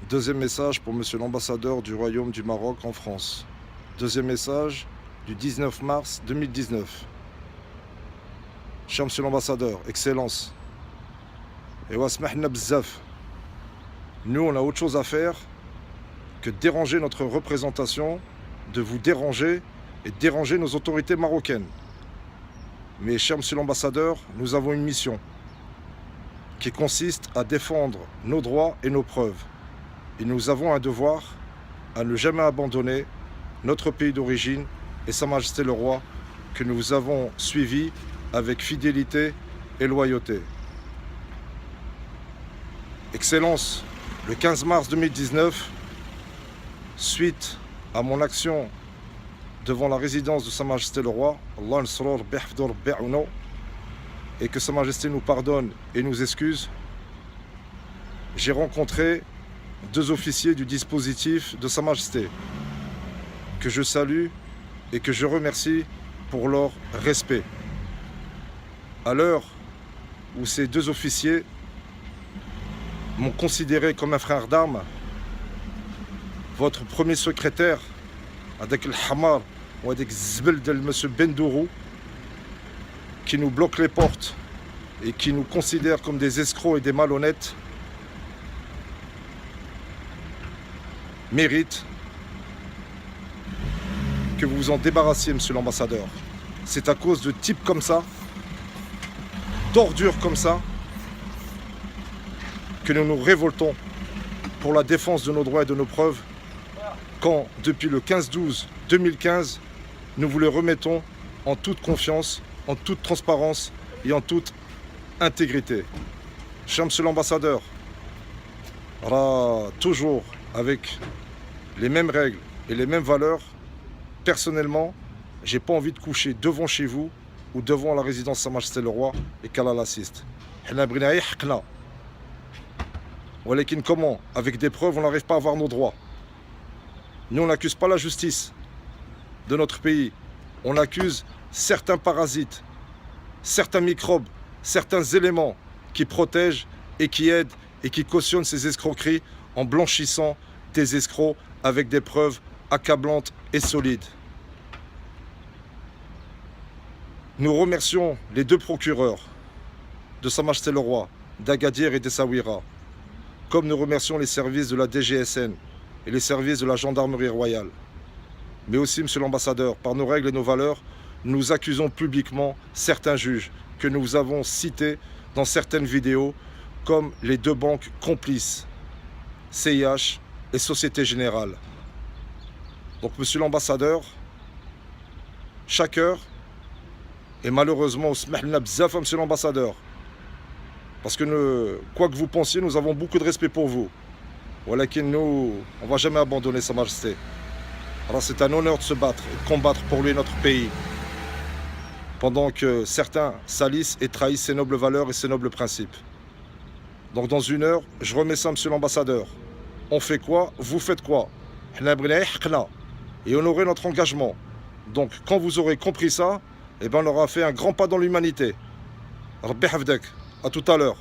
Deuxième message pour Monsieur l'ambassadeur du Royaume du Maroc en France. Deuxième message du 19 mars 2019. Cher Monsieur l'ambassadeur, Excellence. Et wasmahna bzaf. Nous, on a autre chose à faire que déranger notre représentation, de vous déranger et déranger nos autorités marocaines. Mais cher Monsieur l'ambassadeur, nous avons une mission qui consiste à défendre nos droits et nos preuves. Et nous avons un devoir à ne jamais abandonner notre pays d'origine et Sa Majesté le Roi, que nous avons suivi avec fidélité et loyauté. Excellence, le 15 mars 2019, suite à mon action devant la résidence de Sa Majesté le Roi, Allah nsror bihfdor bi'uno, et que Sa Majesté nous pardonne et nous excuse, j'ai rencontré deux officiers du dispositif de Sa Majesté, que je salue et que je remercie pour leur respect. À l'heure où ces deux officiers m'ont considéré comme un frère d'armes, votre premier secrétaire, avec le Hamar ou avec Zbel de M. Bendourou, qui nous bloque les portes et qui nous considère comme des escrocs et des malhonnêtes, mérite que vous vous en débarrassiez, Monsieur l'ambassadeur. C'est à cause de types comme ça, d'ordures comme ça, que nous nous révoltons pour la défense de nos droits et de nos preuves, quand, depuis le 15-12-2015, nous vous les remettons en toute confiance, en toute transparence et en toute intégrité. Cher Monsieur l'ambassadeur, toujours avec les mêmes règles et les mêmes valeurs, personnellement, j'ai pas envie de coucher devant chez vous ou devant la résidence Sa Majesté le Roi et qu'Allah l'assiste. Comment? Avec des preuves, on n'arrive pas à avoir nos droits. Nous, on n'accuse pas la justice de notre pays. On accuse certains parasites, certains microbes, certains éléments qui protègent et qui aident et qui cautionnent ces escroqueries en blanchissant des escrocs avec des preuves accablantes et solides. Nous remercions les deux procureurs de Sa Majesté le Roi, d'Agadir et d'Essaouira, comme nous remercions les services de la DGSN et les services de la gendarmerie royale. Mais aussi, Monsieur l'ambassadeur, par nos règles et nos valeurs, nous accusons publiquement certains juges que nous avons cités dans certaines vidéos comme les deux banques complices, CIH et Société Générale. Donc, Monsieur l'ambassadeur, chaque heure, et malheureusement, Monsieur l'ambassadeur, parce que quoi que vous pensiez, nous avons beaucoup de respect pour vous. Voilà que nous, on ne va jamais abandonner Sa Majesté. Alors c'est un honneur de se battre et de combattre pour lui et notre pays. Pendant que certains salissent et trahissent ses nobles valeurs et ses nobles principes. Donc dans une heure, je remets ça, Monsieur l'ambassadeur. On fait quoi? Vous faites quoi? Et honorer notre engagement. Donc quand vous aurez compris ça, eh ben, on aura fait un grand pas dans l'humanité. À tout à l'heure.